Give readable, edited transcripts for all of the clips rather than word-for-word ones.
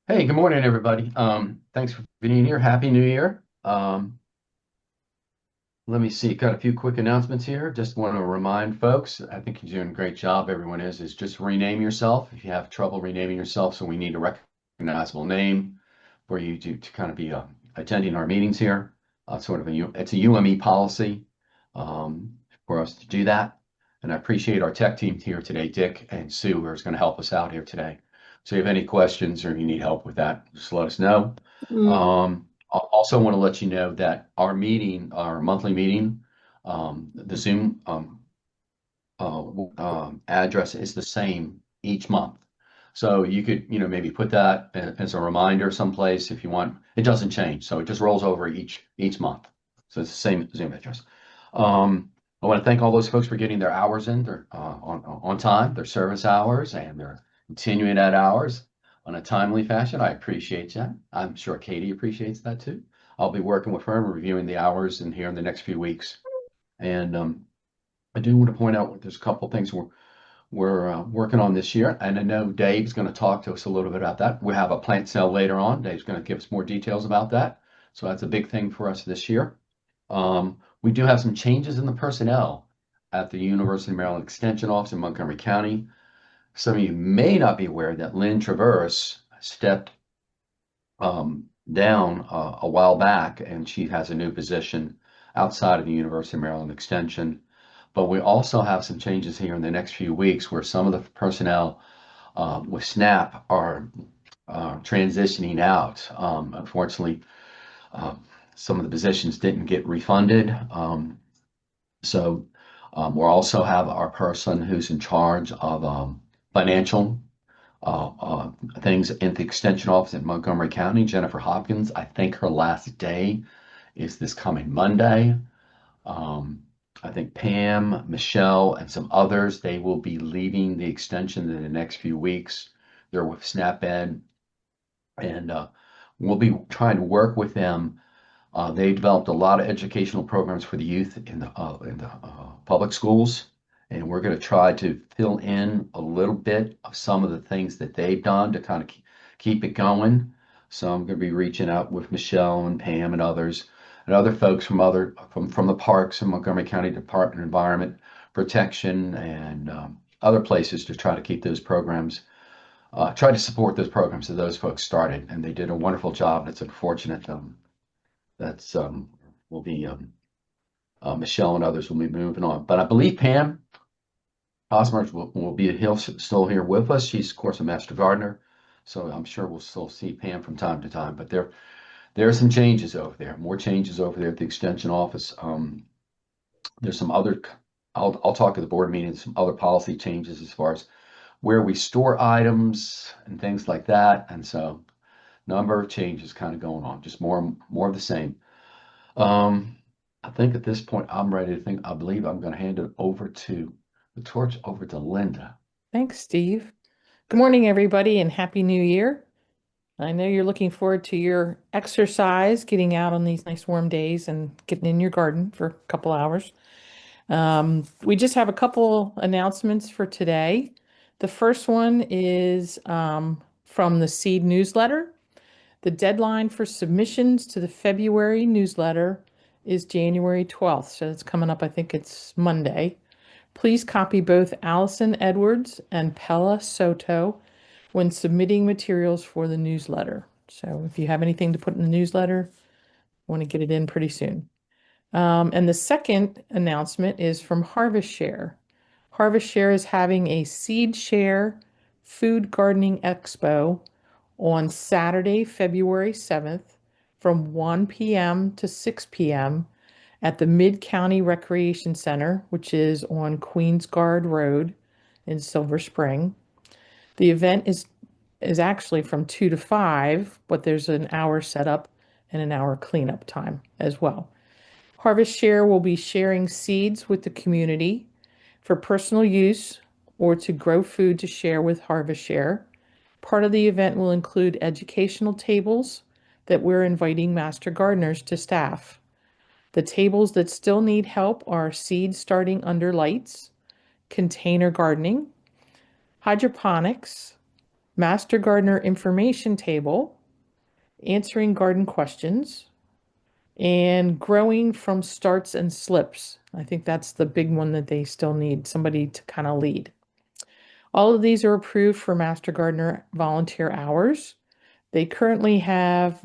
Hey, good morning, everybody. Thanks for being here. Happy New Year. Let me see. Got a few quick announcements here. Just want to remind folks, I think you're doing a great job. Everyone is just rename yourself if you have trouble renaming yourself. So we need a recognizable name for you to kind of be attending our meetings here. Sort of it's a UME policy um, for us to do that. And I appreciate our tech team here today, Dick and Sue, who are going to help us out here today. So if you have any questions or you need help with that, just let us know. Mm. I also want to let you know that our meeting, our monthly meeting, the Zoom address is the same each month. So you could, maybe put that as a reminder someplace if you want. It doesn't change, so it just rolls over each month. So it's the same Zoom address. I want to thank all those folks for getting their hours in, their on time, their service hours, and their continuing that hours on a timely fashion. I appreciate that. I'm sure Katie appreciates that too. I'll be working with her and reviewing the hours in here in the next few weeks. And I do want to point out there's a couple things we're working on this year, and I know Dave's going to talk to us a little bit about that. We have a plant sale later on. Dave's going to give us more details about that. So that's a big thing for us this year. We do have some changes in the personnel at the University of Maryland Extension Office in Montgomery County. Some of you may not be aware that Lynn Traverse stepped down a while back, and she has a new position outside of the University of Maryland Extension. But we also have some changes here in the next few weeks where some of the personnel with SNAP are transitioning out. Unfortunately, um, some of the positions didn't get refunded. So we'll also have our person who's in charge of financial uh, uh, things in the extension office in Montgomery County, Jennifer Hopkins. I think her last day is this coming Monday. Um, I think Pam, Michelle, and some others, they will be leaving the extension in the next few weeks. They're with SnapEd, and we'll be trying to work with them. They developed a lot of educational programs for the youth in the public schools, and we're going to try to fill in a little bit of some of the things that they've done to kind of keep it going. So I'm going to be reaching out with Michelle and Pam and other folks from the parks and Montgomery County Department of Environment Protection and other places to try to keep those programs, try to support those programs that those folks started, and they did a wonderful job. It's unfortunate. That's will be Michelle and others will be moving on. But I believe Pam Osmers will be still here with us. She's, of course, a master gardener, so I'm sure we'll still see Pam from time to time. But there are some changes over there, more changes over there at the extension office. There's some other. I'll talk at the board meeting. Some other policy changes as far as where we store items and things like that. And so, number of changes kind of going on, just more of the same. Um, I think at this point I'm ready to think. I believe I'm going to hand it over to the torch over to Linda. Thanks, Steve. Good morning, everybody, and Happy New Year. I know you're looking forward to your exercise, getting out on these nice warm days and getting in your garden for a couple hours. We just have a couple announcements for today. The first one is from the Seed newsletter. The deadline for submissions to the February newsletter is January 12th, so it's coming up, I think it's Monday. Please copy both Allison Edwards and Pella Soto when submitting materials for the newsletter. So if you have anything to put in the newsletter, I want to get it in pretty soon. And the second announcement is from Harvest Share. Harvest Share is having a Seed Share Food Gardening Expo on Saturday, February 7th from 1 p.m. to 6 p.m. at the Mid-County Recreation Center, which is on Queensguard Road in Silver Spring. The event is actually from 2 to 5, but there's an hour setup and an hour cleanup time as well. Harvest Share will be sharing seeds with the community for personal use or to grow food to share with Harvest Share. Part of the event will include educational tables that we're inviting master gardeners to staff. The tables that still need help are seed starting under lights, container gardening, hydroponics, Master Gardener information table, answering garden questions, and growing from starts and slips. I think that's the big one that they still need somebody to kind of lead. All of these are approved for Master Gardener volunteer hours. They have currently have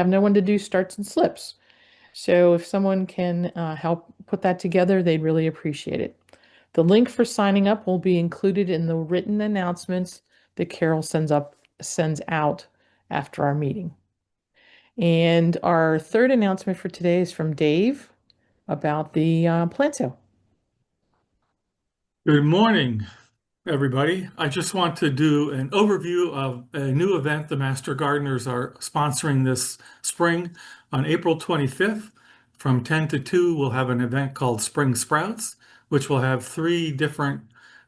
no one to do starts and slips. So if someone can help put that together, they'd really appreciate it. The link for signing up will be included in the written announcements that Carol sends out after our meeting. And our third announcement for today is from Dave about the plant sale. Good morning, everybody. I just want to do an overview of a new event the Master Gardeners are sponsoring this spring. On April 25th, from 10 to 2, we'll have an event called Spring Sprouts, which will have three different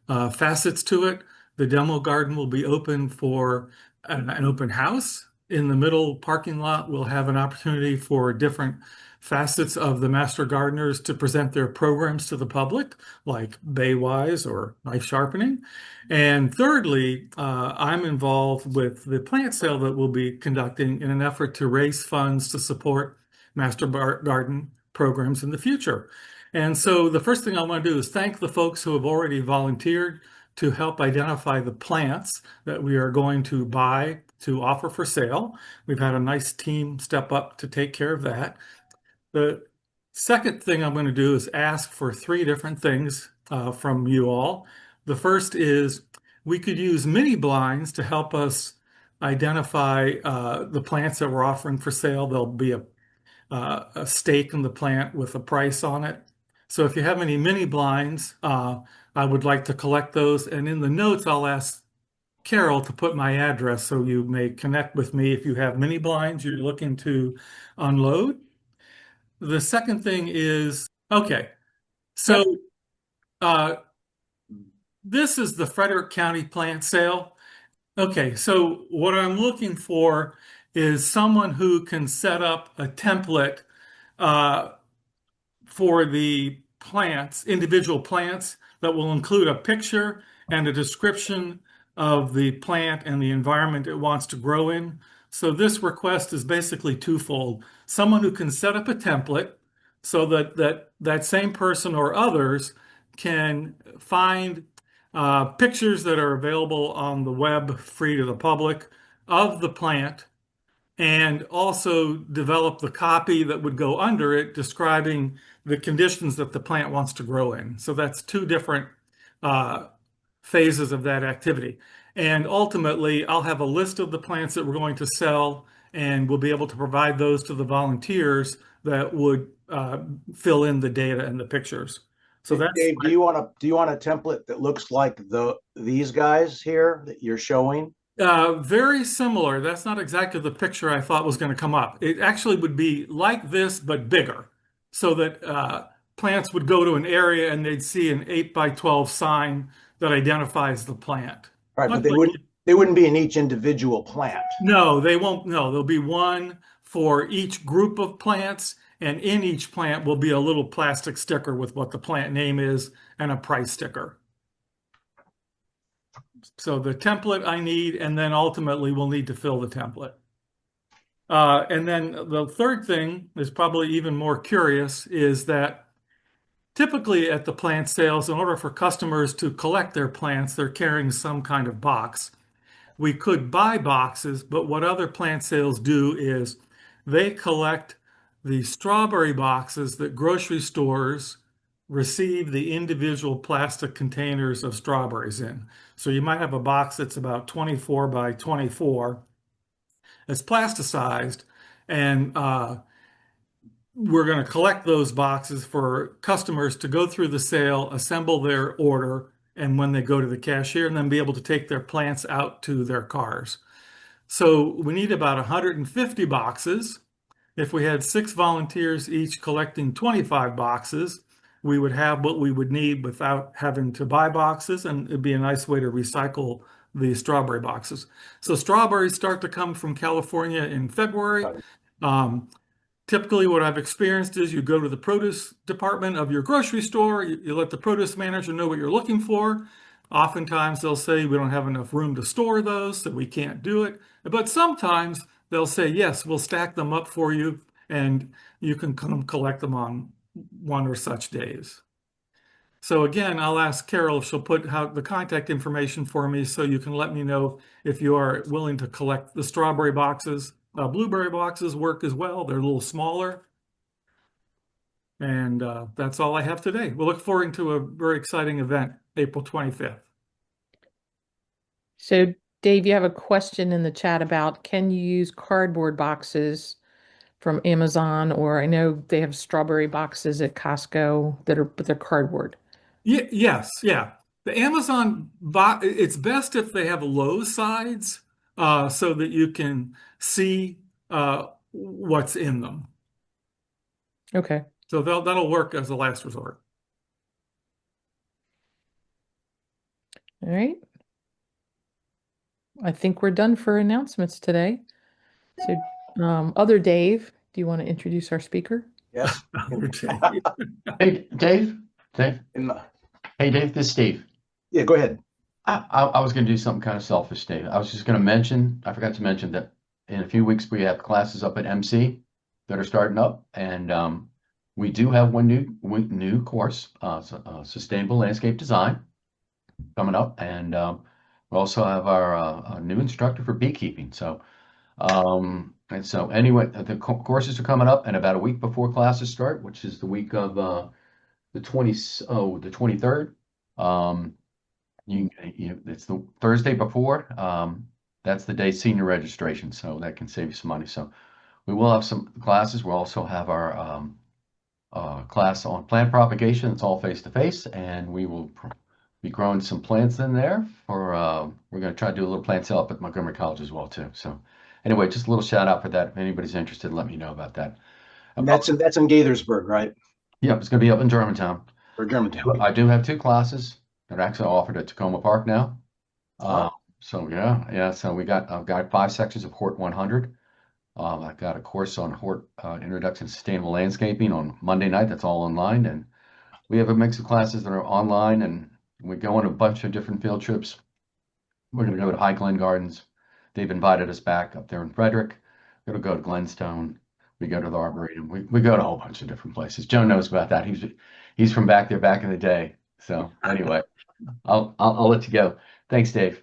facets to it. The demo garden will be open for an open house. In the middle parking lot, we'll have an opportunity for different facets of the Master Gardeners to present their programs to the public, like Baywise or knife sharpening. And thirdly, I'm involved with the plant sale that we'll be conducting in an effort to raise funds to support Master Garden programs in the future. And so the first thing I want to do is thank the folks who have already volunteered to help identify the plants that we are going to buy to offer for sale. We've had a nice team step up to take care of that. The second thing I'm going to do is ask for three different things from you all. The first is we could use mini blinds to help us identify the plants that we're offering for sale. There'll be a stake in the plant with a price on it. So if you have any mini blinds, I would like to collect those. And in the notes, I'll ask Carol to put my address so you may connect with me if you have mini blinds you're looking to unload. The second thing is, okay, so Yep. uh, this is the Frederick County plant sale. Okay, so what I'm looking for is someone who can set up a template uh, for the plants, individual plants, that will include a picture and a description of the plant and the environment it wants to grow in. So this request is basically twofold. Someone who can set up a template so that same person or others can find pictures that are available on the web free to the public of the plant and also develop the copy that would go under it describing the conditions that the plant wants to grow in. So that's two different uh, phases of that activity. And ultimately, I'll have a list of the plants that we're going to sell, and we'll be able to provide those to the volunteers that would fill in the data and the pictures. So that's Dave, do you want a template that looks like these guys here that you're showing? very similar. That's not exactly the picture I thought was going to come up. It actually would be like this, but bigger, so that plants would go to an area and they'd see an 8 by 12 sign that identifies the plant. Right, but Much like they wouldn't be in each individual plant. No, they won't. No, there'll be one for each group of plants, and in each plant will be a little plastic sticker with what the plant name is and a price sticker. So the template I need, and then ultimately we'll need to fill the template. And then the third thing is probably even more curious is that typically at the plant sales, in order for customers to collect their plants, they're carrying some kind of box. We could buy boxes, but what other plant sales do is they collect the strawberry boxes that grocery stores receive the individual plastic containers of strawberries in. So you might have a box that's about 24 by 24. It's plasticized, and we're going to collect those boxes for customers to go through the sale, assemble their order, and when they go to the cashier, and then be able to take their plants out to their cars. So we need about 150 boxes. If we had 6 volunteers each collecting 25 boxes, we would have what we would need without having to buy boxes, and it'd be a nice way to recycle the strawberry boxes. So strawberries start to come from California in February. Typically, what I've experienced is you go to the produce department of your grocery store, you let the produce manager know what you're looking for. Oftentimes they'll say we don't have enough room to store those, so we can't do it. But sometimes they'll say, yes, we'll stack them up for you and you can come collect them on one or such days. So again, I'll ask Carol if she'll put out the contact information for me so you can let me know if you are willing to collect the strawberry boxes. Blueberry boxes work as well. They're a little smaller. And that's all I have today. We'll look forward to a very exciting event, April 25th. So, Dave, you have a question in the chat about can you use cardboard boxes from Amazon, or I know they have strawberry boxes at Costco but they're cardboard. Yes, yeah. The Amazon it's best if they have low sides so that you can see what's in them. Okay. So that'll work as a last resort. All right. I think we're done for announcements today. So, other Dave, do you want to introduce our speaker? Yes. Hey, Dave. Dave. In the- Hey, Dave, this is Steve. Yeah, go ahead. I was going to do something kind of selfish, Dave. I was just going to mention, I forgot to mention that in a few weeks we have classes up at MC that are starting up, and we do have one new course, Sustainable Landscape Design, coming up, and we also have our new instructor for beekeeping. So, anyway, the courses are coming up, and about a week before classes start, which is the week of the 23rd. It's the Thursday before. That's the day senior registration, so that can save you some money. So we will have some classes. We'll also have our class on plant propagation. It's all face to face, and we will be growing some plants in there. We're going to try to do a little plant sale up at Montgomery College as well too. So anyway, just a little shout out for that. If anybody's interested, let me know about that. And that's in Gaithersburg, right? Yep, it's going to be up in Germantown. Or Germantown. I do have two classes that are actually offered at Tacoma Park now. Oh. So yeah. So I've got 5 sections of Hort 100. I've got a course on Hort Introduction to Sustainable Landscaping on Monday night. That's all online, and we have a mix of classes that are online, and we go on a bunch of different field trips. We're going to go to High Glen Gardens. They've invited us back up there in Frederick. We're going to go to Glenstone. We go to the Arboretum. We go to a whole bunch of different places. Joe knows about that. He's from back there back in the day. So anyway, I'll let you go. Thanks, Dave.